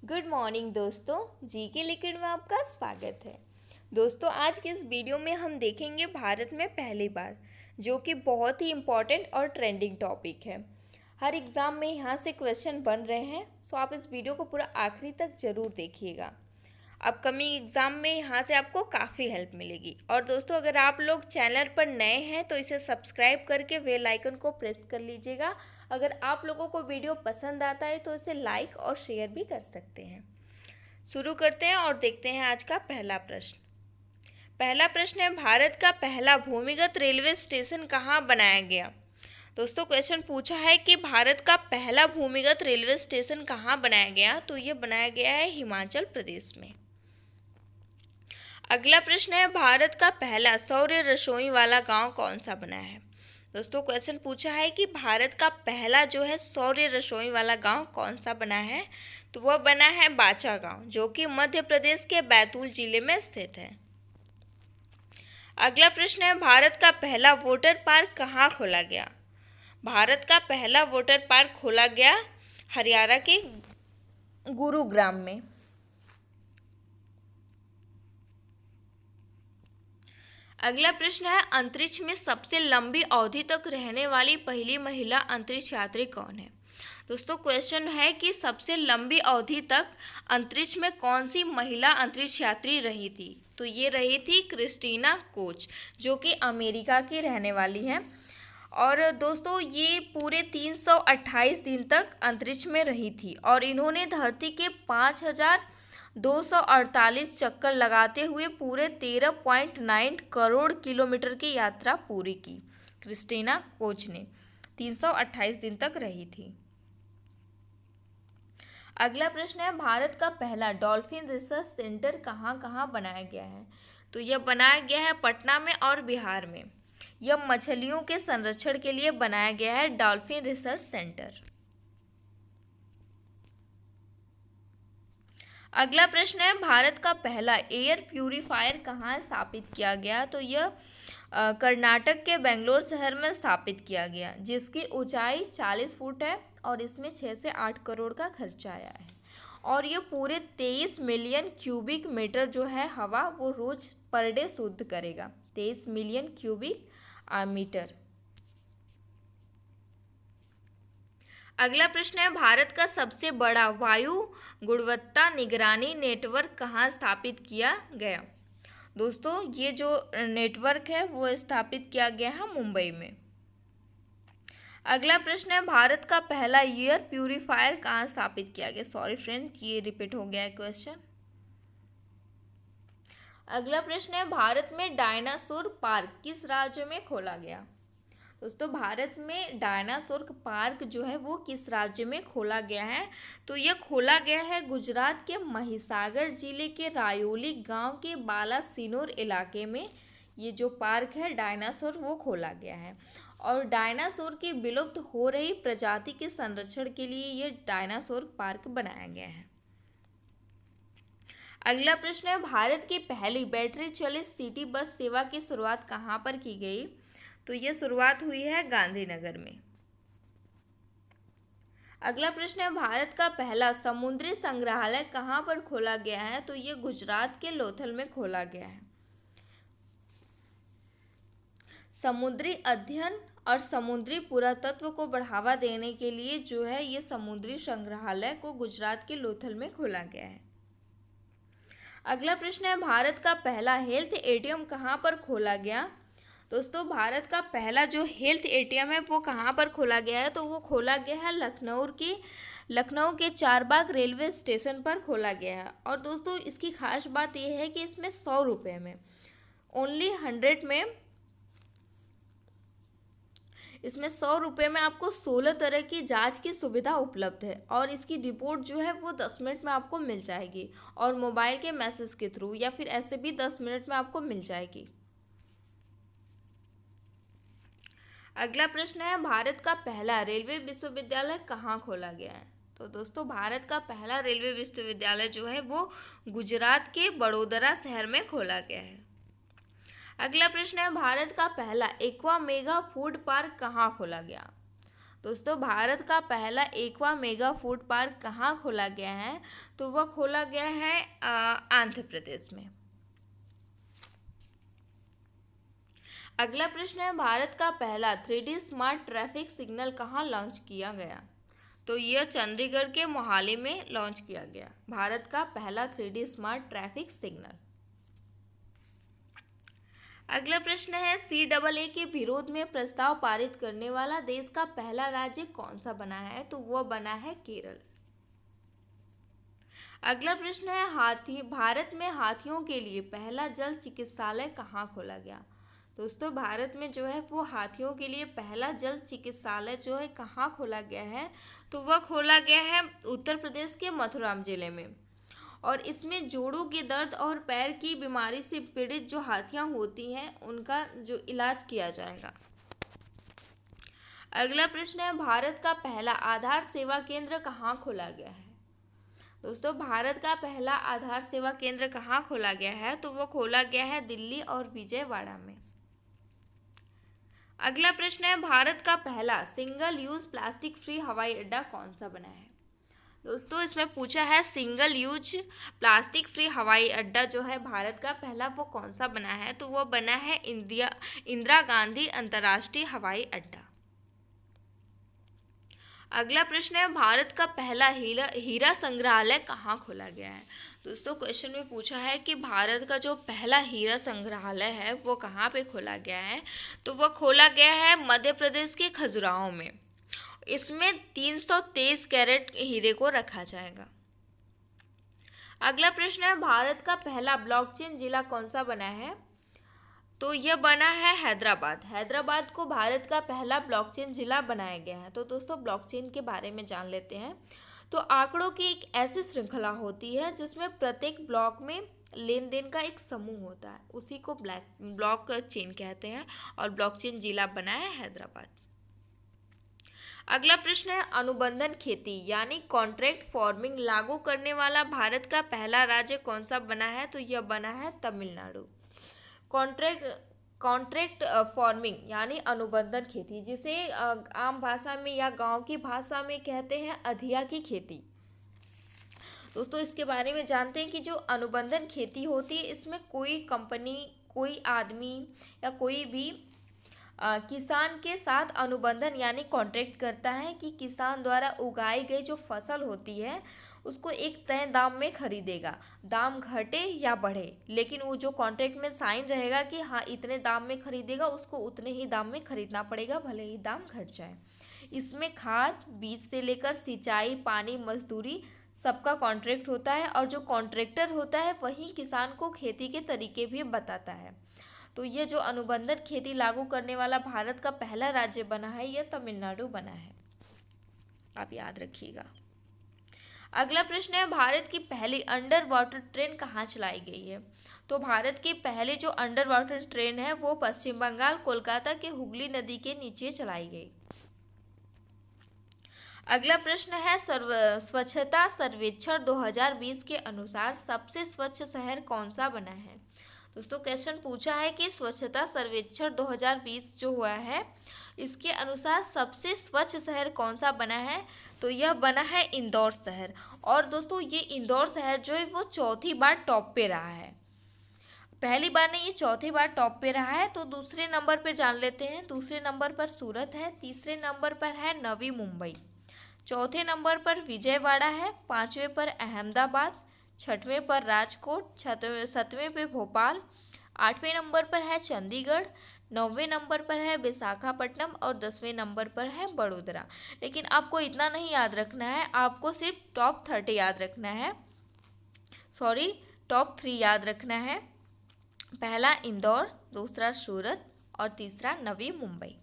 Good morning दोस्तों, जी के liquid में आपका स्वागत है। दोस्तों, आज के इस वीडियो में हम देखेंगे भारत में पहली बार, जो कि बहुत ही इम्पॉर्टेंट और ट्रेंडिंग टॉपिक है। हर एग्ज़ाम में यहाँ से क्वेश्चन बन रहे हैं, सो आप इस वीडियो को पूरा आखिरी तक ज़रूर देखिएगा। अपकमिंग एग्ज़ाम में यहाँ से आपको काफ़ी हेल्प मिलेगी। और दोस्तों, अगर आप लोग चैनल पर नए हैं तो इसे सब्सक्राइब करके बेल आइकन को प्रेस कर लीजिएगा। अगर आप लोगों को वीडियो पसंद आता है तो इसे लाइक और शेयर भी कर सकते हैं। शुरू करते हैं और देखते हैं आज का पहला प्रश्न। पहला प्रश्न है, भारत का पहला भूमिगत रेलवे स्टेशन कहाँ बनाया गया? दोस्तों, क्वेश्चन पूछा है कि भारत का पहला भूमिगत रेलवे स्टेशन कहाँ बनाया गया, तो ये बनाया गया है हिमाचल प्रदेश में। अगला प्रश्न है, भारत का पहला सौर रसोई वाला गांव कौन सा बना है? दोस्तों, क्वेश्चन पूछा है कि भारत का पहला जो है सौर रसोई वाला गांव कौन सा बना है, तो वह बना है बाचा गांव, जो कि मध्य प्रदेश के बैतूल जिले में स्थित है। अगला प्रश्न है, भारत का पहला वाटर पार्क कहाँ खोला गया? भारत का पहला वाटर पार्क खोला गया हरियाणा के गुरुग्राम में। अगला प्रश्न है, अंतरिक्ष में सबसे लंबी अवधि तक रहने वाली पहली महिला अंतरिक्ष यात्री कौन है? दोस्तों, क्वेश्चन है कि सबसे लंबी अवधि तक अंतरिक्ष में कौन सी महिला अंतरिक्ष यात्री रही थी, तो ये रही थी क्रिस्टीना कोच, जो कि अमेरिका की रहने वाली हैं। और दोस्तों, ये पूरे 328 दिन तक अंतरिक्ष में रही थी और इन्होंने धरती के 5248 चक्कर लगाते हुए पूरे 13.9 करोड़ किलोमीटर की यात्रा पूरी की। क्रिस्टीना कोच ने 328 दिन तक रही थी। अगला प्रश्न है, भारत का पहला डॉल्फिन रिसर्च सेंटर कहाँ कहाँ बनाया गया है? तो यह बनाया गया है पटना में और बिहार में। यह मछलियों के संरक्षण के लिए बनाया गया है डॉल्फिन रिसर्च सेंटर। अगला प्रश्न है, भारत का पहला एयर प्यूरीफायर कहाँ स्थापित किया गया? तो यह कर्नाटक के बेंगलोर शहर में स्थापित किया गया, जिसकी ऊंचाई 40 फुट है और इसमें 6 से 8 करोड़ का खर्चा आया है। और ये पूरे 23 मिलियन क्यूबिक मीटर जो है हवा, वो रोज पर डे शुद्ध करेगा। 23 मिलियन क्यूबिक मीटर। अगला प्रश्न है, भारत का सबसे बड़ा वायु गुणवत्ता निगरानी नेटवर्क कहाँ स्थापित किया गया? दोस्तों, ये जो नेटवर्क है वो स्थापित किया गया है मुंबई में। अगला प्रश्न है, भारत का पहला एयर प्यूरीफायर कहाँ स्थापित किया गया? सॉरी फ्रेंड, ये रिपीट हो गया है क्वेश्चन। अगला प्रश्न है, भारत में डायनासोर पार्क किस राज्य में खोला गया? दोस्तों, भारत में डायनासोर पार्क जो है वो किस राज्य में खोला गया है? तो यह खोला गया है गुजरात के महिसागर जिले के रायोली गांव के बालासिनोर इलाके में। ये जो पार्क है डायनासोर, वो खोला गया है। और डायनासोर की विलुप्त हो रही प्रजाति के संरक्षण के लिए ये डायनासोर पार्क बनाया गया है। अगला प्रश्न है, भारत की पहली बैटरी चालित सिटी बस सेवा की शुरुआत कहाँ पर की गई? तो ये शुरुआत हुई है गांधीनगर में। अगला प्रश्न है, भारत का पहला समुद्री संग्रहालय कहाँ पर खोला गया है? तो ये गुजरात के लोथल में खोला गया है। समुद्री अध्ययन और समुद्री पुरातत्व को बढ़ावा देने के लिए जो है ये समुद्री संग्रहालय को गुजरात के लोथल में खोला गया है। अगला प्रश्न है, भारत का पहला हेल्थ एटीएम कहाँ पर खोला गया? दोस्तों, भारत का पहला जो हेल्थ एटीएम है वो कहाँ पर खोला गया है? तो वो खोला गया है लखनऊ के चारबाग रेलवे स्टेशन पर खोला गया है। और दोस्तों, इसकी खास बात यह है कि इसमें 100 रुपये में, ओनली 100 में, इसमें 100 रुपये में आपको 16 तरह की जांच की सुविधा उपलब्ध है। और इसकी रिपोर्ट जो है वो 10 मिनट में आपको मिल जाएगी और मोबाइल के मैसेज के थ्रू, या फिर ऐसे भी 10 मिनट में आपको मिल जाएगी। अगला प्रश्न है, भारत का पहला रेलवे विश्वविद्यालय कहाँ खोला गया है? तो दोस्तों, भारत का पहला रेलवे विश्वविद्यालय जो है वो गुजरात के बड़ोदरा शहर में खोला गया है। अगला प्रश्न है, भारत का पहला एक्वा मेगा फूड पार्क कहाँ खोला गया? दोस्तों भारत का पहला एक्वा मेगा फूड पार्क कहाँ खोला गया है? तो वह खोला गया है आंध्र प्रदेश में। अगला प्रश्न है, भारत का पहला 3D स्मार्ट ट्रैफिक सिग्नल कहाँ लॉन्च किया गया? तो यह चंडीगढ़ के मोहाली में लॉन्च किया गया, भारत का पहला 3D स्मार्ट ट्रैफिक सिग्नल। अगला प्रश्न है, CAA के विरोध में प्रस्ताव पारित करने वाला देश का पहला राज्य कौन सा बना है? तो वह बना है केरल। अगला प्रश्न है, भारत में हाथियों के लिए पहला जल चिकित्सालय कहाँ खोला गया? दोस्तों भारत में जो है वो हाथियों के लिए पहला जल चिकित्सालय जो है कहाँ खोला गया है? तो वह खोला गया है उत्तर प्रदेश के मथुराम जिले में, और इसमें जोड़ों के दर्द और पैर की बीमारी से पीड़ित जो हाथियाँ होती हैं उनका जो इलाज किया जाएगा। अगला प्रश्न है, भारत का पहला आधार सेवा केंद्र कहाँ खोला गया है? दोस्तों भारत का पहला आधार सेवा केंद्र कहाँ खोला गया है? तो वो खोला गया है दिल्ली और विजयवाड़ा में। अगला प्रश्न है, भारत का पहला सिंगल यूज प्लास्टिक फ्री हवाई अड्डा कौन सा बना है? दोस्तों इसमें पूछा है सिंगल यूज प्लास्टिक फ्री हवाई अड्डा जो है भारत का पहला वो कौन सा बना है? तो वो बना है इंदिरा गांधी अंतर्राष्ट्रीय हवाई अड्डा। अगला प्रश्न है, भारत का पहला हीरा संग्रहालय कहाँ खोला गया है? दोस्तों क्वेश्चन में पूछा है कि भारत का जो पहला हीरा संग्रहालय है वो कहाँ पे खोला गया है? तो वह खोला गया है मध्य प्रदेश के खजुराहो में। इसमें 323 कैरेट हीरे को रखा जाएगा। अगला प्रश्न है, भारत का पहला ब्लॉकचेन जिला कौन सा बना है? तो यह बना है हैदराबाद। हैदराबाद को भारत का पहला ब्लॉकचेन जिला बनाया गया है। तो दोस्तों ब्लॉकचेन के बारे में जान लेते हैं। तो आंकड़ों की एक ऐसी श्रृंखला होती है जिसमें प्रत्येक ब्लॉक में लेन देन का एक समूह होता है, उसी को ब्लॉक चेन कहते हैं, और ब्लॉकचेन जिला बना है हैदराबाद। अगला प्रश्न है, अनुबंधन खेती यानी कॉन्ट्रैक्ट फार्मिंग लागू करने वाला भारत का पहला राज्य कौन सा बना है? तो यह बना है तमिलनाडु। कॉन्ट्रैक्ट फार्मिंग यानी अनुबंधन खेती, जिसे आम भाषा में या गांव की भाषा में कहते हैं अधिया की खेती। दोस्तों इसके बारे में जानते हैं कि जो अनुबंधन खेती होती है इसमें कोई कंपनी, कोई आदमी या कोई भी किसान के साथ अनुबंधन यानी कॉन्ट्रैक्ट करता है कि किसान द्वारा उगाई गई जो फसल होती है उसको एक तय दाम में खरीदेगा, दाम घटे या बढ़े, लेकिन वो जो कॉन्ट्रैक्ट में साइन रहेगा कि हाँ इतने दाम में खरीदेगा, उसको उतने ही दाम में खरीदना पड़ेगा, भले ही दाम घट जाए। इसमें खाद, बीज से लेकर सिंचाई, पानी, मजदूरी सबका कॉन्ट्रैक्ट होता है, और जो कॉन्ट्रैक्टर होता है वही किसान को खेती के तरीके भी बताता है। तो ये जो अनुबंधन खेती लागू करने वाला भारत का पहला राज्य बना है यह तमिलनाडु बना है, आप याद रखिएगा। अगला प्रश्न है, भारत की पहली अंडर वाटर ट्रेन कहाँ चलाई गई है? तो भारत की पहली जो अंडर वाटर ट्रेन है वो पश्चिम बंगाल कोलकाता के हुगली नदी के नीचे चलाई गई। अगला प्रश्न है, स्वच्छता सर्वेक्षण 2020 के अनुसार सबसे स्वच्छ शहर कौन सा बना है? दोस्तों क्वेश्चन पूछा है कि स्वच्छता सर्वेक्षण 2020 जो हुआ है इसके अनुसार सबसे स्वच्छ शहर कौन सा बना है? तो यह बना है इंदौर शहर। और दोस्तों ये इंदौर शहर जो है वो चौथी बार टॉप पे रहा है, पहली बार नहीं, ये चौथी बार टॉप पे रहा है। तो दूसरे नंबर पर जान लेते हैं। दूसरे नंबर पर सूरत है, तीसरे नंबर पर है नवी मुंबई, चौथे नंबर पर विजयवाड़ा है, पाँचवें पर अहमदाबाद, छठवें पर राजकोट, सातवें पे भोपाल, आठवें नंबर पर है चंडीगढ़, नौवें नंबर पर है विशाखापट्टनम और 10वें नंबर पर है बड़ोदरा। लेकिन आपको इतना नहीं याद रखना है, आपको सिर्फ टॉप 30 याद रखना है, सॉरी टॉप 3 याद रखना है। पहला इंदौर, दूसरा सूरत और तीसरा नवी मुंबई।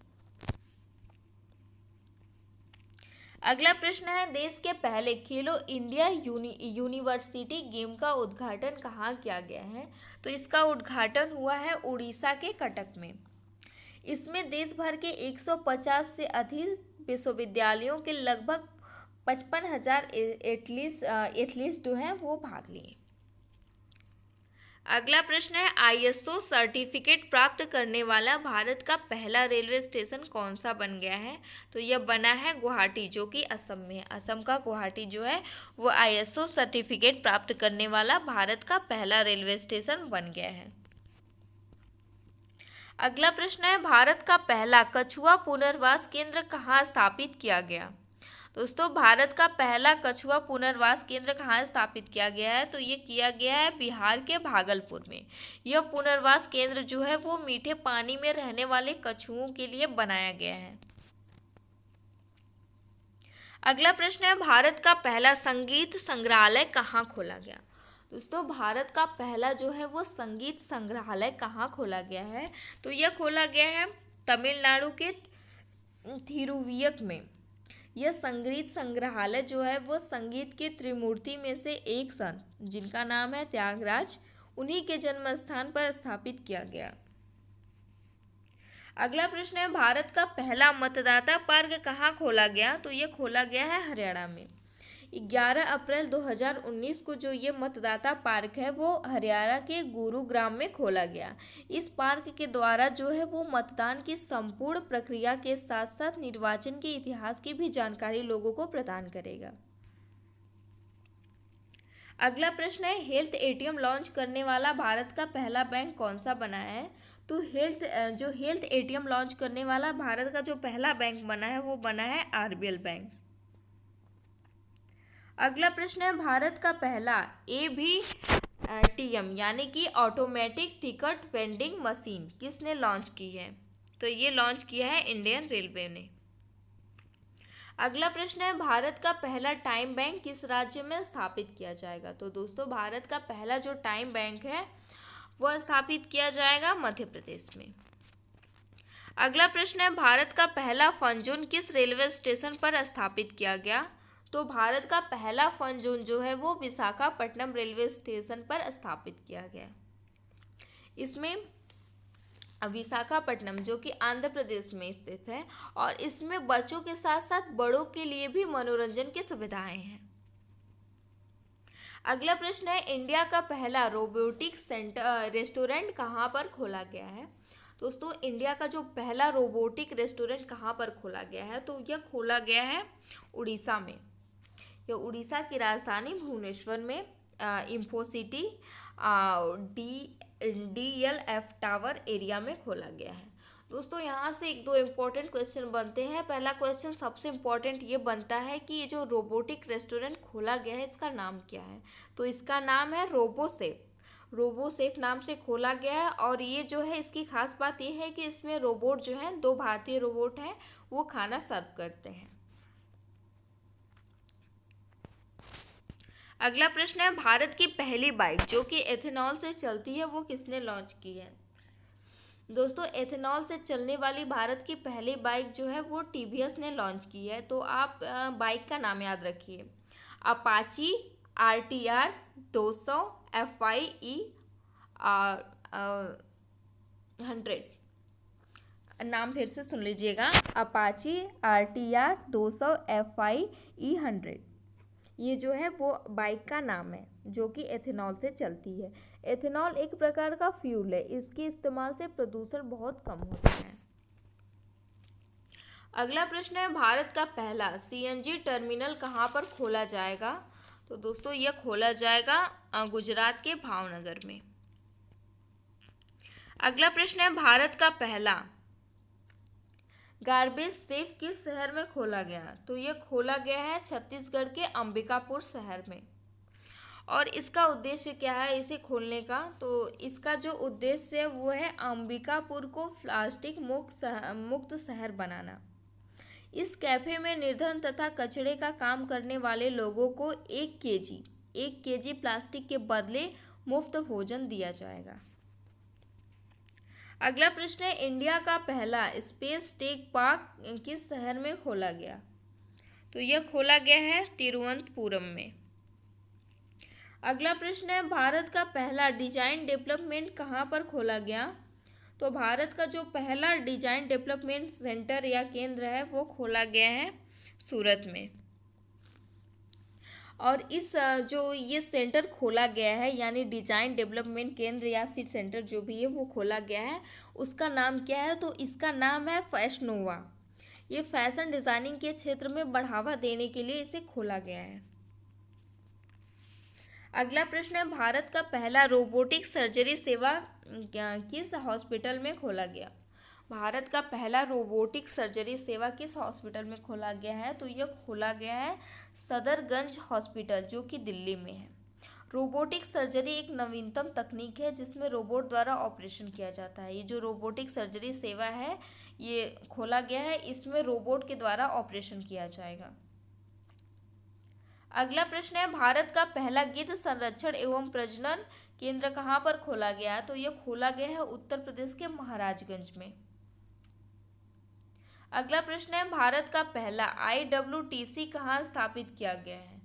अगला प्रश्न है, देश के पहले खेलो इंडिया यूनिवर्सिटी गेम का उद्घाटन कहाँ किया गया है? तो इसका उद्घाटन हुआ है उड़ीसा के कटक में। इसमें देश भर के 150 से अधिक विश्वविद्यालयों के लगभग 55,000 एथलीट्स जो हैं वो भाग लिए। अगला प्रश्न है, आईएसओ सर्टिफिकेट प्राप्त करने वाला भारत का पहला रेलवे स्टेशन कौन सा बन गया है? तो यह बना है गुवाहाटी, जो कि असम में है। असम का गुवाहाटी जो है वो आईएसओ सर्टिफिकेट प्राप्त करने वाला भारत का पहला रेलवे स्टेशन बन गया है। अगला प्रश्न है, भारत का पहला कछुआ पुनर्वास केंद्र कहाँ स्थापित किया गया? दोस्तों, भारत का पहला कछुआ पुनर्वास केंद्र कहाँ स्थापित किया गया है? तो ये किया गया है बिहार के भागलपुर में। यह पुनर्वास केंद्र जो है वो मीठे पानी में रहने वाले कछुओं के लिए बनाया गया है। अगला प्रश्न है, भारत का पहला संगीत संग्रहालय कहाँ खोला गया? दोस्तों, भारत का पहला जो है वो संगीत संग्रहालय कहाँ खोला गया है? तो यह खोला गया है तमिलनाडु के थिरुवियक में। यह संगीत संग्रहालय जो है वो संगीत के त्रिमूर्ति में से एक संत, जिनका नाम है त्यागराज, उन्हीं के जन्म स्थान पर स्थापित किया गया। अगला प्रश्न है, भारत का पहला मतदाता पार्क कहाँ खोला गया? तो यह खोला गया है हरियाणा में। 11 अप्रैल 2019 को जो ये मतदाता पार्क है वो हरियाणा के गुरुग्राम में खोला गया। इस पार्क के द्वारा जो है वो मतदान की संपूर्ण प्रक्रिया के साथ साथ निर्वाचन के इतिहास की भी जानकारी लोगों को प्रदान करेगा। अगला प्रश्न है, हेल्थ एटीएम लॉन्च करने वाला भारत का पहला बैंक कौन सा बना है? तो हेल्थ एटीएम लॉन्च करने वाला भारत का जो पहला बैंक बना है वो बना है आरबीएल बैंक। अगला प्रश्न है, भारत का पहला एवीटीएम यानी कि ऑटोमेटिक टिकट वेंडिंग मशीन किसने लॉन्च की है? तो ये लॉन्च किया है इंडियन रेलवे ने। अगला प्रश्न है, भारत का पहला टाइम बैंक किस राज्य में स्थापित किया जाएगा? तो दोस्तों, भारत का पहला जो टाइम बैंक है वह स्थापित किया जाएगा मध्य प्रदेश में। अगला प्रश्न है, भारत का पहला फन जोन किस रेलवे स्टेशन पर स्थापित किया गया? तो भारत का पहला फन जोन जो है वो विशाखापट्टनम रेलवे स्टेशन पर स्थापित किया गया। इसमें विशाखापट्टनम जो कि आंध्र प्रदेश में स्थित है और इसमें बच्चों के साथ साथ बड़ों के लिए भी मनोरंजन की सुविधाएं हैं। अगला प्रश्न है, इंडिया का पहला रोबोटिक रेस्टोरेंट कहाँ पर खोला गया है? दोस्तों, इंडिया का जो पहला रोबोटिक रेस्टोरेंट कहाँ पर खोला गया है? तो यह खोला गया है उड़ीसा में। यह उड़ीसा की राजधानी भुवनेश्वर में इंफोसिटी DLF टावर एरिया में खोला गया है। दोस्तों, यहाँ से एक दो इम्पोर्टेंट क्वेश्चन बनते हैं। पहला क्वेश्चन सबसे इम्पोर्टेंट ये बनता है कि ये जो रोबोटिक रेस्टोरेंट खोला गया है इसका नाम क्या है? तो इसका नाम है रोबोसेफ। रोबोसेफ नाम से खोला गया है और ये जो है इसकी खास बात ये है कि इसमें रोबोट जो है 2 भारतीय रोबोट हैं, वो खाना सर्व करते हैं। अगला प्रश्न है, भारत की पहली बाइक जो कि एथेनॉल से चलती है वो किसने लॉन्च की है? दोस्तों, एथेनॉल से चलने वाली भारत की पहली बाइक जो है वो टीवीएस ने लॉन्च की है। तो आप बाइक का नाम याद रखिए, अपाची RTR 200 FIE 100। नाम फिर से सुन लीजिएगा, अपाची RTR 200 FIE 100। ये जो है वो बाइक का नाम है जो कि एथेनॉल से चलती है। एथेनॉल एक प्रकार का फ्यूल है, इसके इस्तेमाल से प्रदूषण बहुत कम होता है। अगला प्रश्न है, भारत का पहला CNG टर्मिनल कहाँ पर खोला जाएगा? तो दोस्तों, यह खोला जाएगा गुजरात के भावनगर में। अगला प्रश्न है, भारत का पहला गार्बेज सेफ किस शहर में खोला गया? तो यह खोला गया है छत्तीसगढ़ के अंबिकापुर शहर में। और इसका उद्देश्य क्या है इसे खोलने का? तो इसका जो उद्देश्य है वो है अंबिकापुर को प्लास्टिक मुक्त शहर बनाना। इस कैफे में निर्धन तथा कचरे का काम करने वाले लोगों को 1 केजी प्लास्टिक के बदले मुफ्त भोजन दिया जाएगा। अगला प्रश्न है, इंडिया का पहला स्पेस टेक पार्क किस शहर में खोला गया? तो यह खोला गया है तिरुवनंतपुरम में। अगला प्रश्न है, भारत का पहला डिजाइन डेवलपमेंट कहाँ पर खोला गया? तो भारत का जो पहला डिजाइन डेवलपमेंट सेंटर या केंद्र है वो खोला गया है सूरत में। और इस जो ये सेंटर खोला गया है, यानी डिजाइन डेवलपमेंट केंद्र या फिर सेंटर जो भी है वो खोला गया है, उसका नाम क्या है? तो इसका नाम है फैशनोवा। ये फैशन डिजाइनिंग के क्षेत्र में बढ़ावा देने के लिए इसे खोला गया है। अगला प्रश्न है, भारत का पहला रोबोटिक सर्जरी सेवा किस हॉस्पिटल में खोला गया? भारत का पहला रोबोटिक सर्जरी सेवा किस हॉस्पिटल में खोला गया है? तो यह खोला गया है सदरगंज हॉस्पिटल, जो कि दिल्ली में है। रोबोटिक सर्जरी एक नवीनतम तकनीक है जिसमें रोबोट द्वारा ऑपरेशन किया जाता है। ये जो रोबोटिक सर्जरी सेवा है ये खोला गया है, इसमें रोबोट के द्वारा ऑपरेशन किया जाएगा। अगला प्रश्न है, भारत का पहला गिद्ध संरक्षण एवं प्रजनन केंद्र कहाँ पर खोला गया है? तो यह खोला गया है उत्तर प्रदेश के महाराजगंज में। अगला प्रश्न है, भारत का पहला IWTC कहाँ स्थापित किया गया है?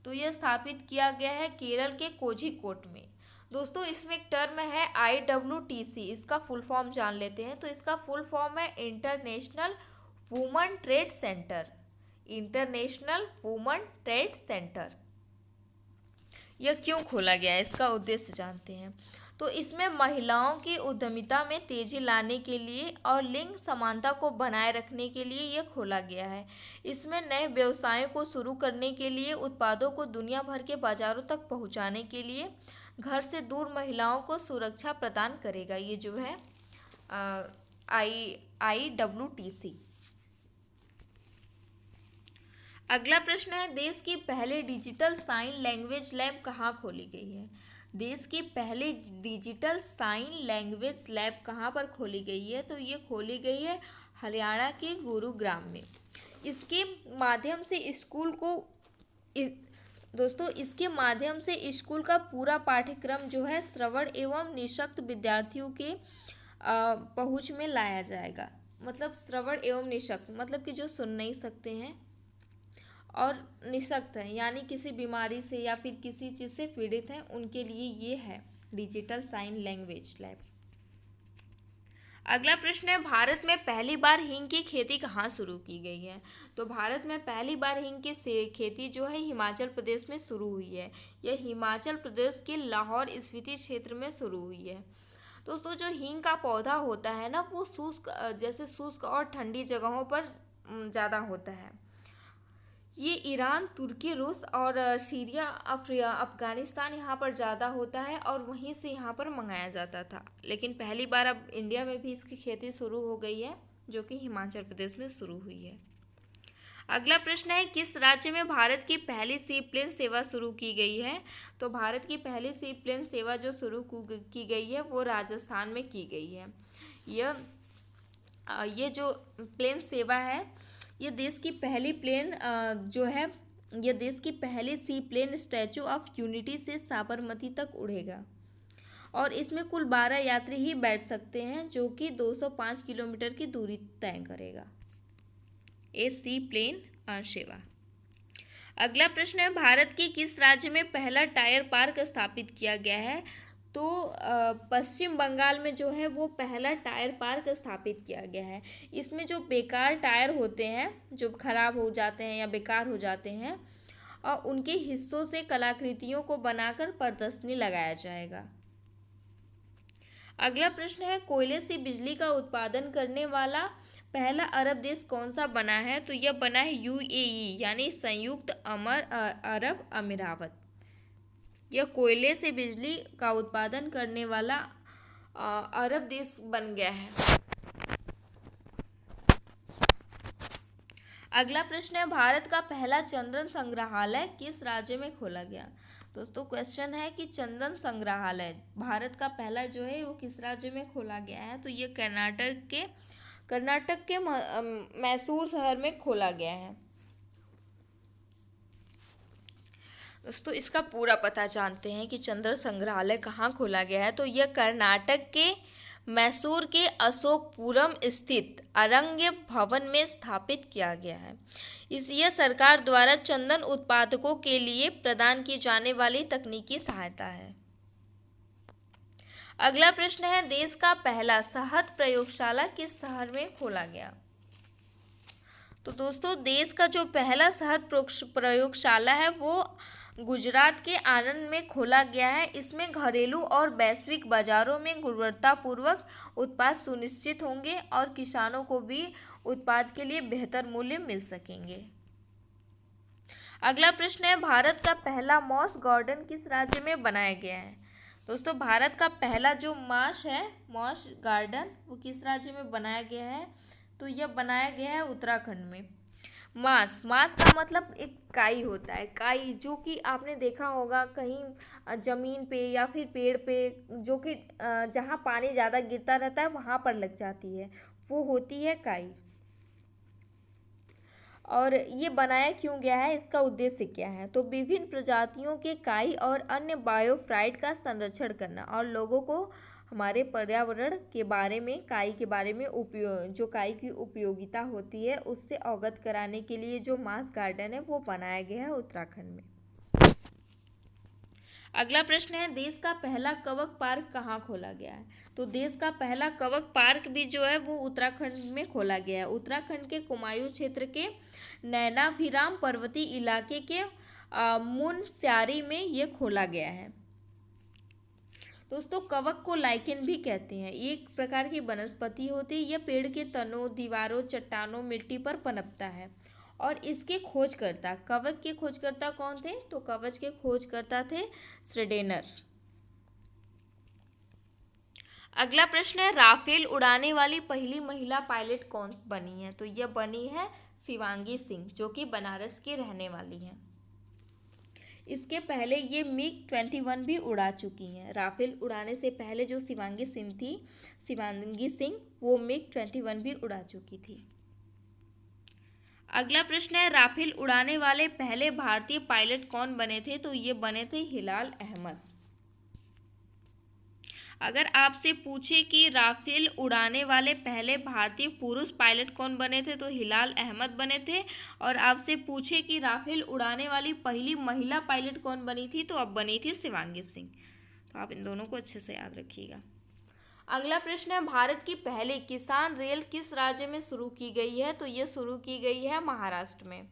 तो यह स्थापित किया गया है केरल के कोझिकोड में। दोस्तों, इसमें एक टर्म है IWTC, इसका फुल फॉर्म जान लेते हैं। तो इसका फुल फॉर्म है international woman trade centre. International woman trade centre. यह क्यों खोला गया है, इसका उद्देश्य जानते हैं। तो इसमें महिलाओं की उद्यमिता में तेजी लाने के लिए और लिंग समानता को बनाए रखने के लिए यह खोला गया है। इसमें नए व्यवसायों को शुरू करने के लिए, उत्पादों को दुनिया भर के बाजारों तक पहुंचाने के लिए, घर से दूर महिलाओं को सुरक्षा प्रदान करेगा। ये जो है IWTC। अगला प्रश्न है, देश की पहली डिजिटल साइन लैंग्वेज लैब कहाँ खोली गई है? देश की पहली डिजिटल साइन लैंग्वेज लैब कहाँ पर खोली गई है? तो ये खोली गई है हरियाणा के गुरुग्राम में। इसके माध्यम से स्कूल को दोस्तों, इसके माध्यम से स्कूल का पूरा पाठ्यक्रम जो है श्रवण एवं निःशक्त विद्यार्थियों के पहुँच में लाया जाएगा। मतलब श्रवण एवं निःशक्त मतलब कि जो सुन नहीं सकते हैं और निःशक्त हैं, यानी किसी बीमारी से या फिर किसी चीज़ से पीड़ित हैं, उनके लिए ये है डिजिटल साइन लैंग्वेज लैब। अगला प्रश्न है, भारत में पहली बार हींग की खेती कहाँ शुरू की गई है? तो भारत में पहली बार हींग की खेती जो है हिमाचल प्रदेश में शुरू हुई है। यह हिमाचल प्रदेश के लाहौर स्पीति क्षेत्र में शुरू हुई है। दोस्तों, जो हींग का पौधा होता है ना, वो शुष्क और ठंडी जगहों पर ज़्यादा होता है। ये ईरान, तुर्की, रूस और सीरिया, अफगानिस्तान यहाँ पर ज़्यादा होता है और वहीं से यहाँ पर मंगाया जाता था। लेकिन पहली बार अब इंडिया में भी इसकी खेती शुरू हो गई है, जो कि हिमाचल प्रदेश में शुरू हुई है। अगला प्रश्न है, किस राज्य में भारत की पहली सी प्लेन सेवा शुरू की गई है? तो भारत की पहली सी प्लेन सेवा जो शुरू की गई है वो राजस्थान में की गई है। ये जो प्लेन सेवा है, ये देश की पहली प्लेन जो है, ये देश की पहली सी प्लेन स्टैचू ऑफ यूनिटी से साबरमती तक उड़ेगा और इसमें कुल 12 यात्री ही बैठ सकते हैं, जो कि 205 किलोमीटर की दूरी तय करेगा। ए सी प्लेन सेवा। अगला प्रश्न है, भारत के किस राज्य में पहला टायर पार्क स्थापित किया गया है? तो पश्चिम बंगाल में जो है वो पहला टायर पार्क स्थापित किया गया है। इसमें जो बेकार टायर होते हैं, जो खराब हो जाते हैं या बेकार हो जाते हैं, और उनके हिस्सों से कलाकृतियों को बनाकर प्रदर्शनी लगाया जाएगा। अगला प्रश्न है, कोयले से बिजली का उत्पादन करने वाला पहला अरब देश कौन सा बना है? तो यह बना है UAE, यानी संयुक्त अरब अमीरात। यह कोयले से बिजली का उत्पादन करने वाला अरब देश बन गया है। अगला प्रश्न है, भारत का पहला चंदन संग्रहालय किस राज्य में खोला गया? दोस्तों, क्वेश्चन है कि चंदन संग्रहालय भारत का पहला जो है वो किस राज्य में खोला गया है? तो ये कर्नाटक के मैसूर शहर में खोला गया है। दोस्तों, इसका पूरा पता जानते हैं कि चंदन संग्रहालय कहाँ खोला गया है। तो यह कर्नाटक के मैसूर के अशोकपुरम स्थित अरण्य भवन में स्थापित किया गया है। यह सरकार द्वारा चंदन उत्पादकों के लिए प्रदान की जाने वाली तकनीकी सहायता है। अगला प्रश्न है, देश का पहला शहद प्रयोगशाला किस शहर में खोला गया? तो दोस्तों देश का जो पहला शहद प्रयोगशाला है वो गुजरात के आनंद में खोला गया है। इसमें घरेलू और वैश्विक बाजारों में गुणवत्तापूर्वक उत्पाद सुनिश्चित होंगे और किसानों को भी उत्पाद के लिए बेहतर मूल्य मिल सकेंगे। अगला प्रश्न है, भारत का पहला मॉस गार्डन किस राज्य में बनाया गया है? दोस्तों भारत का पहला जो मॉस गार्डन वो किस राज्य में बनाया गया है? तो यह बनाया गया है उत्तराखंड में। मांस का मतलब एक काई होता है, काई जो कि आपने देखा होगा कहीं जमीन पे या फिर पेड़ पे, जो कि जहाँ पानी ज़्यादा गिरता रहता है वहाँ पर लग जाती है, वो होती है काई। और ये बनाया क्यों गया है, इसका उद्देश्य क्या है? तो विभिन्न प्रजातियों के काई और अन्य बायोफाइट का संरक्षण करना और लोगों को हमारे पर्यावरण के बारे में, काई के बारे में जो काई की उपयोगिता होती है उससे अवगत कराने के लिए जो मांस गार्डन है वो बनाया गया है उत्तराखंड में। अगला प्रश्न है, देश का पहला कवक पार्क कहाँ खोला गया है? तो देश का पहला कवक पार्क भी जो है वो उत्तराखंड में खोला गया है। उत्तराखंड के कुमायूं क्षेत्र के नैनाभिराम पर्वतीय इलाके के मुनस्यारी में ये खोला गया है। दोस्तों कवक को लाइकेन भी कहते हैं। ये एक प्रकार की वनस्पति होती है। यह पेड़ के तनों, दीवारों, चट्टानों, मिट्टी पर पनपता है। और इसके खोजकर्ता, कवक के खोजकर्ता कौन थे? तो कवच के खोजकर्ता थे श्रेडेनर। अगला प्रश्न है, राफेल उड़ाने वाली पहली महिला पायलट कौन बनी है? तो यह बनी है शिवांगी सिंह, जो कि बनारस की रहने वाली हैं। इसके पहले ये MiG-21 भी उड़ा चुकी हैं। राफेल उड़ाने से पहले जो शिवांगी सिंह वो MiG-21 भी उड़ा चुकी थी। अगला प्रश्न है, राफेल उड़ाने वाले पहले भारतीय पायलट कौन बने थे? तो ये बने थे हिलाल अहमद। अगर आपसे पूछे कि राफेल उड़ाने वाले पहले भारतीय पुरुष पायलट कौन बने थे? तो हिलाल अहमद बने थे। और आपसे पूछे कि राफेल उड़ाने वाली पहली महिला पायलट कौन बनी थी? तो अब बनी थी शिवांगी सिंह। तो आप इन दोनों को अच्छे से याद रखिएगा। अगला प्रश्न है, भारत की पहली किसान रेल किस राज्य में शुरू की गई है? तो ये शुरू की गई है महाराष्ट्र में।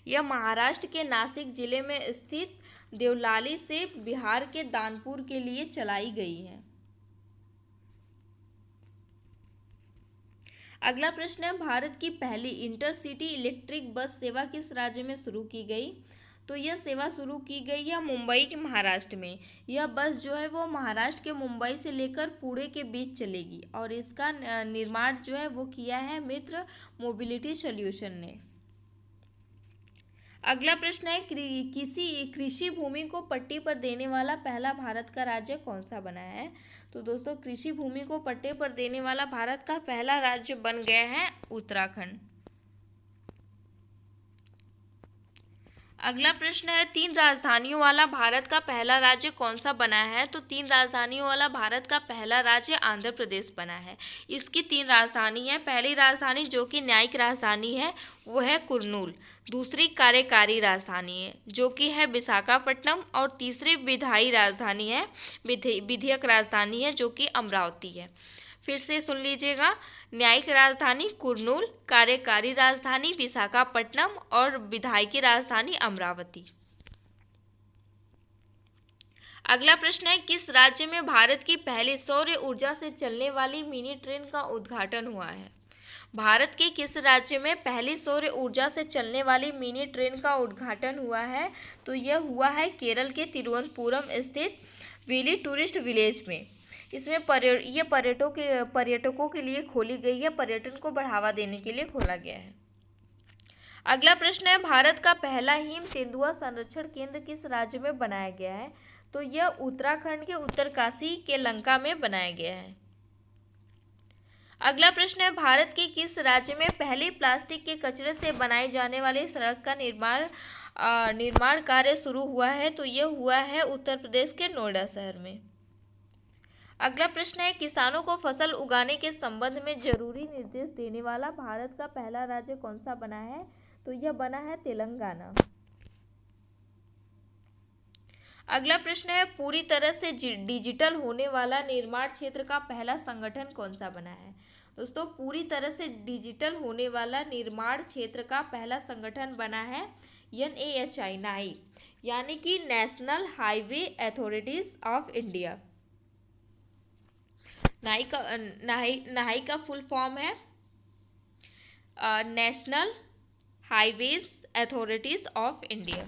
यह महाराष्ट्र के नासिक जिले में स्थित देवलाली से बिहार के दानपुर के लिए चलाई गई है। अगला प्रश्न है, भारत की पहली इंटरसिटी इलेक्ट्रिक बस सेवा किस राज्य में शुरू की गई? तो यह सेवा शुरू की गई है मुंबई के महाराष्ट्र में। यह बस जो है वो महाराष्ट्र के मुंबई से लेकर पुणे के बीच चलेगी और इसका निर्माण जो है वो किया है मित्र मोबिलिटी सॉल्यूशन ने। अगला प्रश्न है, किसी कृषि भूमि को पट्टी पर देने वाला पहला भारत का राज्य कौन सा बना है? तो दोस्तों कृषि भूमि को पट्टे पर देने वाला भारत का पहला राज्य बन गया है उत्तराखंड। अगला प्रश्न है, 3 राजधानियों वाला भारत का पहला राज्य कौन सा बना है? तो 3 राजधानियों वाला भारत का पहला राज्य आंध्र प्रदेश बना है। इसकी 3 राजधानी है। पहली राजधानी जो कि न्यायिक राजधानी है वो है कुर्नूल, दूसरी कार्यकारी राजधानी है जो कि है विशाखापट्टनम, और तीसरी विधायी राजधानी है, विधियक राजधानी है जो कि अमरावती है। फिर से सुन लीजिएगा, न्यायिक राजधानी कुर्नूल, कार्यकारी राजधानी विशाखापट्टनम और विधायी राजधानी अमरावती। अगला प्रश्न है, किस राज्य में भारत की पहली सौर ऊर्जा से चलने वाली मिनी ट्रेन का उद्घाटन हुआ है? भारत के किस राज्य में पहली सौर ऊर्जा से चलने वाली मिनी ट्रेन का उद्घाटन हुआ है? तो यह हुआ है केरल के तिरुवनंतपुरम स्थित विली टूरिस्ट विलेज में। इसमें ये पर्यटकों के लिए खोली गई है, पर्यटन को बढ़ावा देने के लिए खोला गया है। अगला प्रश्न है, भारत का पहला हिम तेंदुआ संरक्षण केंद्र किस राज्य में बनाया गया है? तो यह उत्तराखंड के उत्तरकाशी के लंका में बनाया गया है। अगला प्रश्न है, भारत के किस राज्य में पहले प्लास्टिक के कचरे से बनाई जाने वाली सड़क का निर्माण कार्य शुरू हुआ है? तो यह हुआ है उत्तर प्रदेश के नोएडा शहर में। अगला प्रश्न है, किसानों को फसल उगाने के संबंध में जरूरी निर्देश देने वाला भारत का पहला राज्य कौन सा बना है? तो यह बना है तेलंगाना। अगला प्रश्न है, पूरी तरह से डिजिटल होने वाला निर्माण क्षेत्र का पहला संगठन कौन सा बना है? दोस्तों पूरी तरह से डिजिटल होने वाला निर्माण क्षेत्र का पहला संगठन बना है NHAI, नाई, यानी कि national highway authorities of India. नाई का फुल फॉर्म है national highways authorities of India.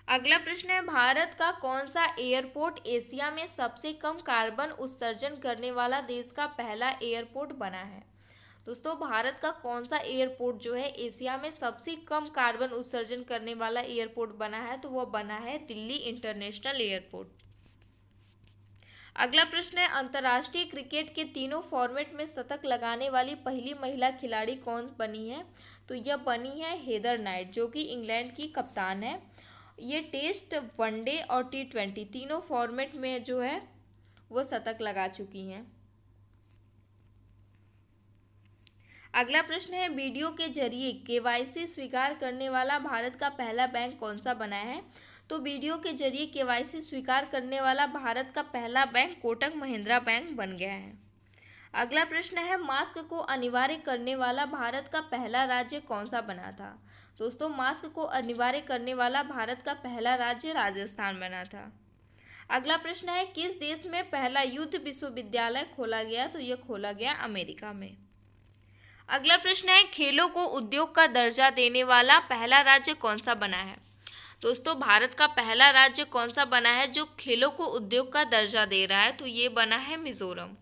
अगला प्रश्न है, भारत का कौन सा एयरपोर्ट एशिया में सबसे कम कार्बन उत्सर्जन करने वाला देश का पहला एयरपोर्ट बना है? दोस्तों भारत का कौन सा एयरपोर्ट जो है एशिया में सबसे कम कार्बन उत्सर्जन करने वाला एयरपोर्ट बना है? तो वह बना है दिल्ली इंटरनेशनल एयरपोर्ट। अगला प्रश्न है, अंतर्राष्ट्रीय क्रिकेट के तीनों फॉर्मेट में शतक लगाने वाली पहली महिला खिलाड़ी कौन बनी है? तो यह बनी है हेदर नाइट, जो कि इंग्लैंड की कप्तान है। ये टेस्ट, वनडे और T20 तीनों फॉर्मेट में जो है वो शतक लगा चुकी हैं। अगला प्रश्न है, वीडियो के जरिए KYC स्वीकार करने वाला भारत का पहला बैंक कौन सा बना है? तो वीडियो के जरिए KYC स्वीकार करने वाला भारत का पहला बैंक कोटक महिंद्रा बैंक बन गया है। अगला प्रश्न है, मास्क को अनिवार्य करने वाला भारत का पहला राज्य कौन सा बना था? दोस्तों मास्क को अनिवार्य करने वाला भारत का पहला राज्य राजस्थान बना था। अगला प्रश्न है, किस देश में पहला युद्ध विश्वविद्यालय खोला गया? तो यह खोला गया अमेरिका में। अगला प्रश्न है, खेलों को उद्योग का दर्जा देने वाला पहला राज्य कौन सा बना है? दोस्तों भारत का पहला राज्य कौन सा बना है जो खेलों को उद्योग का दर्जा दे रहा है? तो ये बना है मिजोरम।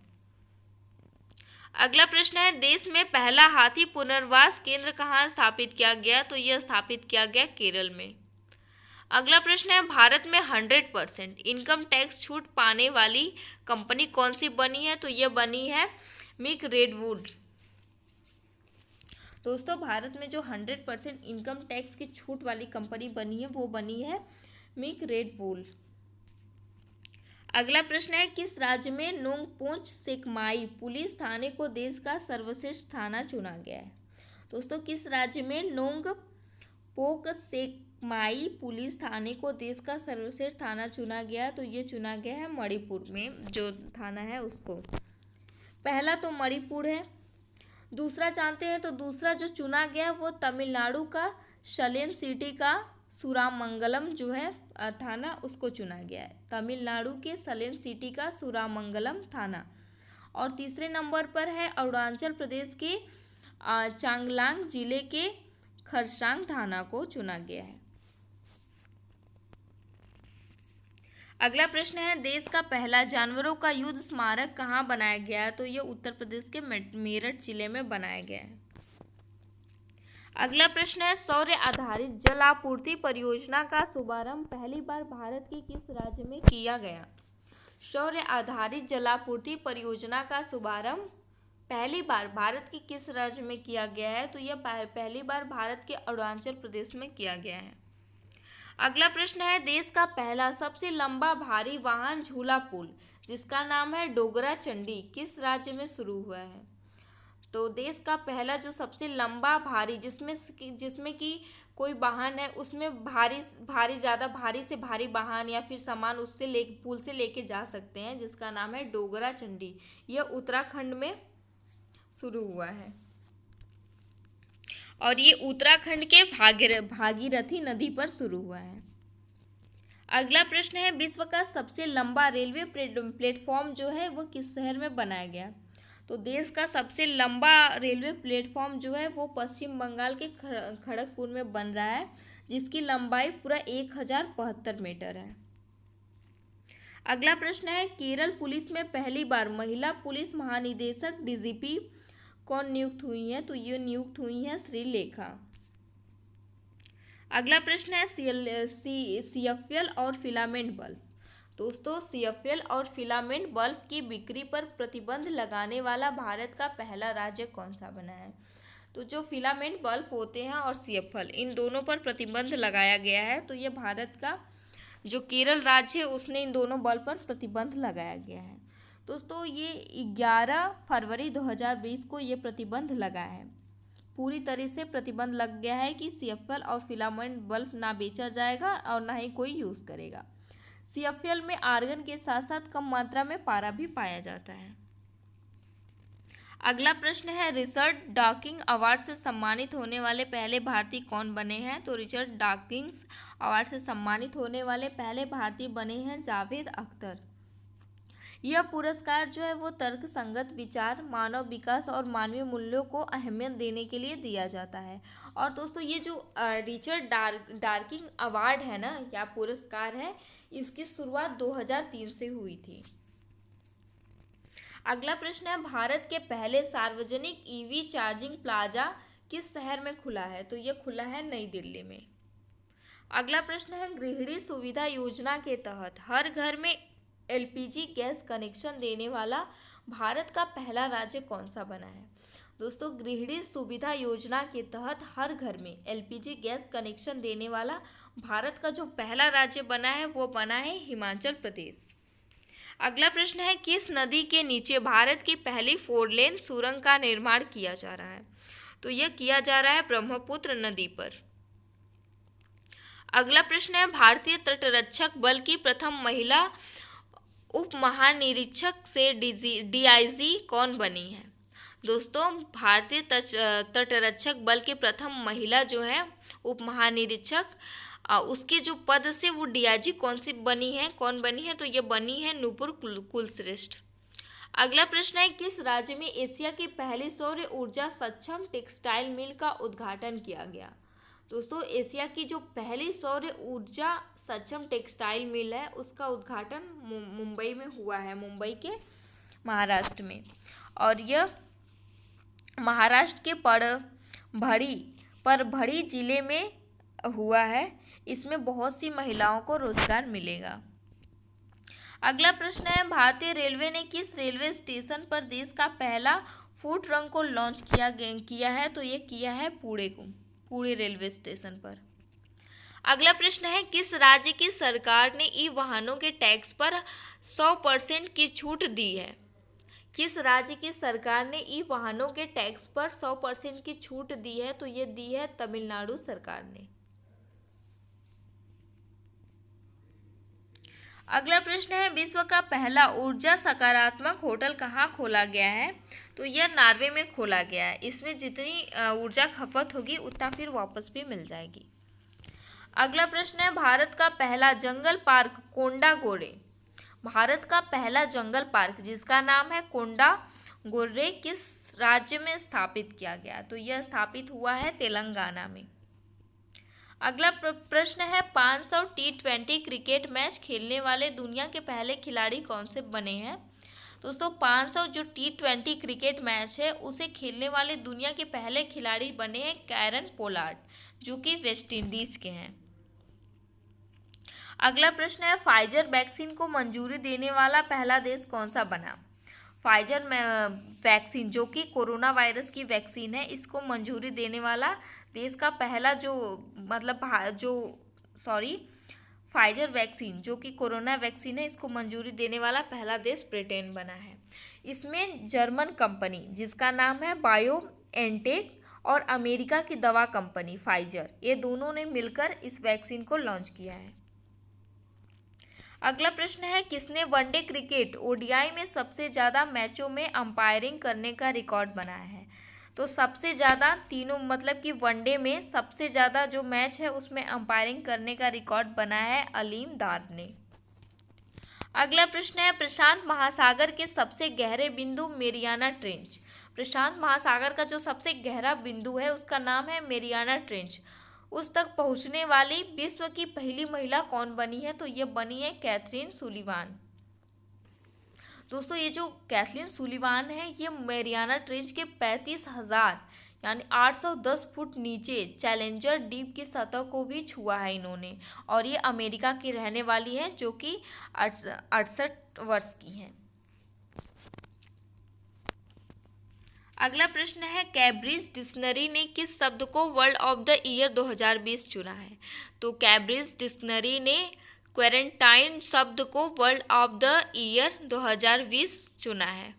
अगला प्रश्न है, देश में पहला हाथी पुनर्वास केंद्र कहाँ स्थापित किया गया? तो यह स्थापित किया गया केरल में। अगला प्रश्न है, भारत में 100% इनकम टैक्स छूट पाने वाली कंपनी कौन सी बनी है? तो यह बनी है मिक रेडवुड। दोस्तों भारत में जो 100% इनकम टैक्स की छूट वाली कंपनी बनी है वो बनी है मिक रेडवुड। अगला प्रश्न है, किस राज्य में नोंगपोच सेकमाई पुलिस थाने को देश का सर्वश्रेष्ठ थाना चुना गया है? दोस्तों किस राज्य में नोंगपोक सेकमाई पुलिस थाने को देश का सर्वश्रेष्ठ थाना चुना गया? तो ये चुना गया है मणिपुर में, जो थाना है उसको। पहला तो मणिपुर है। दूसरा जानते हैं, तो दूसरा जो चुना गया वो तमिलनाडु का सलेम सिटी का सुरामंगलम जो है थाना, उसको चुना गया है। तमिलनाडु के सलेम सिटी का सुरामंगलम थाना। और तीसरे नंबर पर है अरुणाचल प्रदेश के चांगलांग जिले के खरसांग थाना को चुना गया है। अगला प्रश्न है, देश का पहला जानवरों का युद्ध स्मारक कहाँ बनाया गया है? तो ये उत्तर प्रदेश के मेरठ जिले में बनाया गया है। अगला प्रश्न है, सौर आधारित जल आपूर्ति परियोजना का शुभारंभ पहली बार भारत के किस राज्य में किया गया? सौर आधारित जल आपूर्ति परियोजना का शुभारंभ पहली बार भारत के किस राज्य में किया गया है? तो यह पहली बार भारत के अरुणाचल प्रदेश में किया गया है। अगला प्रश्न है, देश का पहला सबसे लंबा भारी वाहन झूला पुल जिसका नाम है डोगरा चंडी किस राज्य में शुरू हुआ है? तो देश का पहला जो सबसे लंबा भारी जिसमें कि कोई वाहन है उसमें ज़्यादा भारी से भारी वाहन या फिर सामान उससे पुल से लेके जा सकते हैं, जिसका नाम है डोगरा चंडी। यह उत्तराखंड में शुरू हुआ है और ये उत्तराखंड के भागीरथी नदी पर शुरू हुआ है। अगला प्रश्न है, विश्व का सबसे लंबा रेलवे प्लेटफॉर्म जो है वो किस शहर में बनाया गया? तो देश का सबसे लंबा रेलवे प्लेटफॉर्म जो है वो पश्चिम बंगाल के खड़गपुर में बन रहा है, जिसकी लंबाई पूरा 1072 मीटर है। अगला प्रश्न है, केरल पुलिस में पहली बार महिला पुलिस महानिदेशक DGP कौन नियुक्त हुई है? तो ये नियुक्त हुई है श्रीलेखा। अगला प्रश्न है, CFL और फिलामेंट बल्ब। दोस्तों CFL और फिलामेंट बल्ब की बिक्री पर प्रतिबंध लगाने वाला भारत का पहला राज्य कौन सा बना है? तो जो फिलामेंट बल्ब होते हैं और CFL इन दोनों पर प्रतिबंध लगाया गया है, तो ये भारत का जो केरल राज्य है उसने इन दोनों बल्ब पर प्रतिबंध लगाया गया है। दोस्तों ये 11 फरवरी 2020 को ये प्रतिबंध लगा है। पूरी तरह से प्रतिबंध लग गया है कि CFL और फिलामेंट बल्ब ना बेचा जाएगा और ना ही कोई यूज़ करेगा। CFL में आर्गन के साथ साथ कम मात्रा में पारा भी पाया जाता है। अगला प्रश्न है, रिचर्ड डॉकिंस अवार्ड से सम्मानित होने वाले पहले भारतीय कौन बने हैं? तो रिचर्ड डॉकिंस अवार्ड से सम्मानित होने वाले पहले भारतीय बने हैं जावेद अख्तर। यह पुरस्कार जो है वो तर्क संगत विचार, मानव विकास और मानवीय मूल्यों को अहमियत देने के लिए दिया जाता है। और दोस्तों ये जो रिचर्ड डॉकिंस अवार्ड है ना, या पुरस्कार है, इसकी शुरुआत 2003 से हुई थी। अगला प्रश्न है, भारत के पहले सार्वजनिक ईवी चार्जिंग प्लाजा किस शहर में खुला है? तो यह खुला है नई दिल्ली में। अगला प्रश्न है, गृहिणी सुविधा योजना के तहत हर घर में LPG गैस कनेक्शन देने वाला भारत का पहला राज्य कौन सा बना है? दोस्तों गृहिणी सुविधा योजना के तहत हर घर में LPG गैस कनेक्शन देने वाला भारत का जो पहला राज्य बना है वो बना है हिमाचल प्रदेश। अगला प्रश्न है, किस नदी के नीचे भारत की पहली 4 लेन सुरंग का निर्माण किया जा रहा है? तो यह किया जा रहा है ब्रह्मपुत्र नदी पर। अगला प्रश्न है, भारतीय तटरक्षक बल की प्रथम महिला उप महानिरीक्षक से DIG कौन बनी है? दोस्तों भारतीय तटरक्षक बल के प्रथम महिला जो है उप महानिरीक्षक, उसके जो पद से वो DIG कौन बनी है? तो ये बनी है नूपुर कुलश्रेष्ठ। अगला प्रश्न है, किस राज्य में एशिया की पहली सौर ऊर्जा सक्षम टेक्सटाइल मिल का उद्घाटन किया गया? दोस्तों एशिया की जो पहली सौर ऊर्जा सक्षम टेक्सटाइल मिल है उसका उद्घाटन मुंबई में हुआ है, मुंबई के महाराष्ट्र में। और यह महाराष्ट्र के परभड़ी जिले में हुआ है। इसमें बहुत सी महिलाओं को रोजगार मिलेगा। अगला प्रश्न है, भारतीय रेलवे ने किस रेलवे स्टेशन पर देश का पहला फूड ट्रक को लॉन्च किया है? तो ये किया है पुणे रेलवे स्टेशन पर। अगला प्रश्न है, किस राज्य की सरकार ने ई वाहनों के टैक्स पर 100% की छूट दी है? किस राज्य की सरकार ने ई वाहनों के टैक्स पर 100% की छूट दी है? तो ये दी है तमिलनाडु सरकार ने। अगला प्रश्न है, विश्व का पहला ऊर्जा सकारात्मक होटल कहाँ खोला गया है? तो यह नॉर्वे में खोला गया है। इसमें जितनी ऊर्जा खपत होगी उतना फिर वापस भी मिल जाएगी। अगला प्रश्न है, भारत का पहला जंगल पार्क कोंडागोरे, भारत का पहला जंगल पार्क जिसका नाम है कोंडागोरे किस राज्य में स्थापित किया गया? तो यह स्थापित हुआ है तेलंगाना में। अगला प्रश्न है, 500 T20 क्रिकेट मैच खेलने वाले दुनिया के पहले खिलाड़ी कौन से बने हैं? दोस्तों 500 जो T20 क्रिकेट मैच है उसे खेलने वाले दुनिया के पहले खिलाड़ी बने हैं कैरन पोलार्ड, जो कि वेस्ट इंडीज के हैं। अगला प्रश्न है, फाइजर वैक्सीन को मंजूरी देने वाला पहला देश कौन सा बना? फाइजर वैक्सीन जो कि कोरोना वायरस की वैक्सीन है, इसको मंजूरी देने वाला देश का पहला फाइजर वैक्सीन जो कि कोरोना वैक्सीन है, इसको मंजूरी देने वाला पहला देश ब्रिटेन बना है। इसमें जर्मन कंपनी जिसका नाम है बायोएनटेक और अमेरिका की दवा कंपनी फाइजर, ये दोनों ने मिलकर इस वैक्सीन को लॉन्च किया है। अगला प्रश्न है, किसने वनडे क्रिकेट ODI में सबसे ज़्यादा मैचों में अंपायरिंग करने का रिकॉर्ड बनाया है? तो सबसे ज़्यादा तीनों मतलब कि वनडे में सबसे ज़्यादा जो मैच है उसमें अंपायरिंग करने का रिकॉर्ड बनाया है अलीम डार ने। अगला प्रश्न है, प्रशांत महासागर के सबसे गहरे बिंदु मेरियाना ट्रेंच, प्रशांत महासागर का जो सबसे गहरा बिंदु है उसका नाम है मेरियाना ट्रेंच, उस तक पहुंचने वाली विश्व की पहली महिला कौन बनी है? तो ये बनी है कैथरीन सुलिवान। दोस्तों ये जो कैथरीन सुलिवान है ये मेरियाना ट्रेंच के 35,000 यानी 810 फुट नीचे चैलेंजर डीप की सतह को भी छुआ है इन्होंने, और ये अमेरिका की रहने वाली हैं जो कि 68 वर्ष की हैं। अगला प्रश्न है, कैम्ब्रिज डिक्शनरी ने किस शब्द को वर्ड ऑफ द ईयर 2020 चुना है? तो कैम्ब्रिज डिक्शनरी ने क्वारंटाइन शब्द को वर्ड ऑफ द ईयर 2020 चुना है।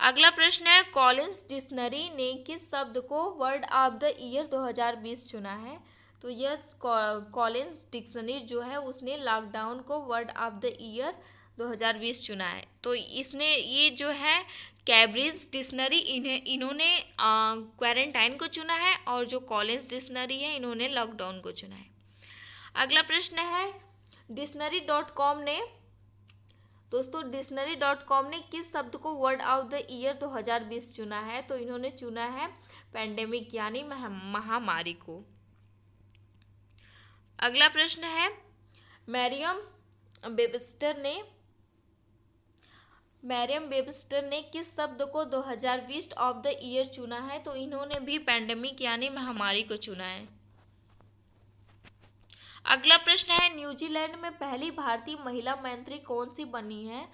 अगला प्रश्न है, कॉलिंस डिक्शनरी ने किस शब्द को वर्ड ऑफ द ईयर 2020 चुना है? तो यह कॉलिंस डिक्शनरी जो है उसने लॉकडाउन को वर्ड ऑफ द ईयर 2020 चुना है। तो इसने ये जो है कैब्रिज डिक्शनरी इन्होंने क्वारंटाइन को चुना है, और जो कॉलिंस डिक्शनरी है इन्होंने लॉकडाउन को चुना है। अगला प्रश्न है डिक्शनरी.com ने, दोस्तों डिक्शनरी.com ने किस शब्द को वर्ड ऑफ द ईयर 2020 चुना है? तो इन्होंने चुना है पेंडेमिक यानी महामारी को। अगला प्रश्न है मैरियम वेबस्टर ने किस शब्द को 2020 ऑफ द ईयर चुना है? तो इन्होंने भी पेंडेमिक यानी महामारी को चुना है। अगला प्रश्न है न्यूजीलैंड में पहली भारतीय महिला मंत्री कौन सी बनी है?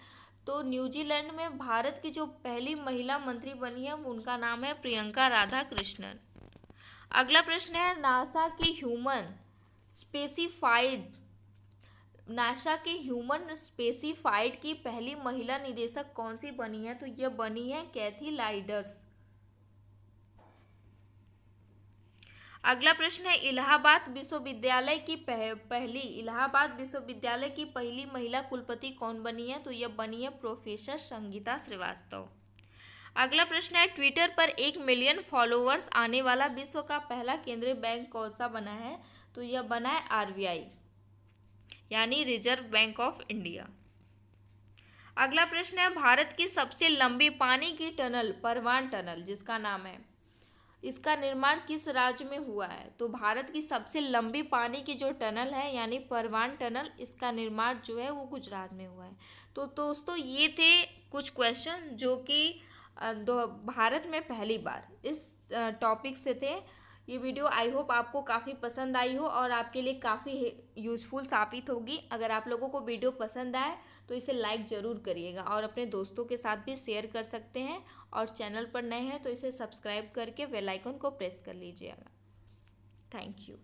तो न्यूजीलैंड में भारत की जो पहली महिला मंत्री बनी है उनका नाम है प्रियंका राधाकृष्णन। अगला प्रश्न है नासा के ह्यूमन स्पेसिफाइड की पहली महिला निदेशक कौन सी बनी है? तो यह बनी है कैथी लाइडर्स। अगला प्रश्न है इलाहाबाद विश्वविद्यालय की पहली महिला कुलपति कौन बनी है? तो यह बनी है प्रोफेसर संगीता श्रीवास्तव। अगला प्रश्न है ट्विटर पर 1 मिलियन फॉलोअर्स आने वाला विश्व का पहला केंद्रीय बैंक कौन सा बना है? तो यह बना है RBI यानी रिजर्व बैंक ऑफ इंडिया। अगला प्रश्न है भारत की सबसे लंबी पानी की टनल परवान टनल जिसका नाम है, इसका निर्माण किस राज्य में हुआ है? तो भारत की सबसे लंबी पानी की जो टनल है यानी परवान टनल, इसका निर्माण जो है वो गुजरात में हुआ है। तो दोस्तों ये थे कुछ क्वेश्चन जो कि भारत में पहली बार इस टॉपिक से थे। ये वीडियो आई होप आपको काफ़ी पसंद आई हो और आपके लिए काफ़ी यूज़फुल साबित होगी। अगर आप लोगों को वीडियो पसंद आए तो इसे लाइक ज़रूर करिएगा और अपने दोस्तों के साथ भी शेयर कर सकते हैं, और चैनल पर नए हैं तो इसे सब्सक्राइब करके बेल आइकन को प्रेस कर लीजिएगा। Thank you.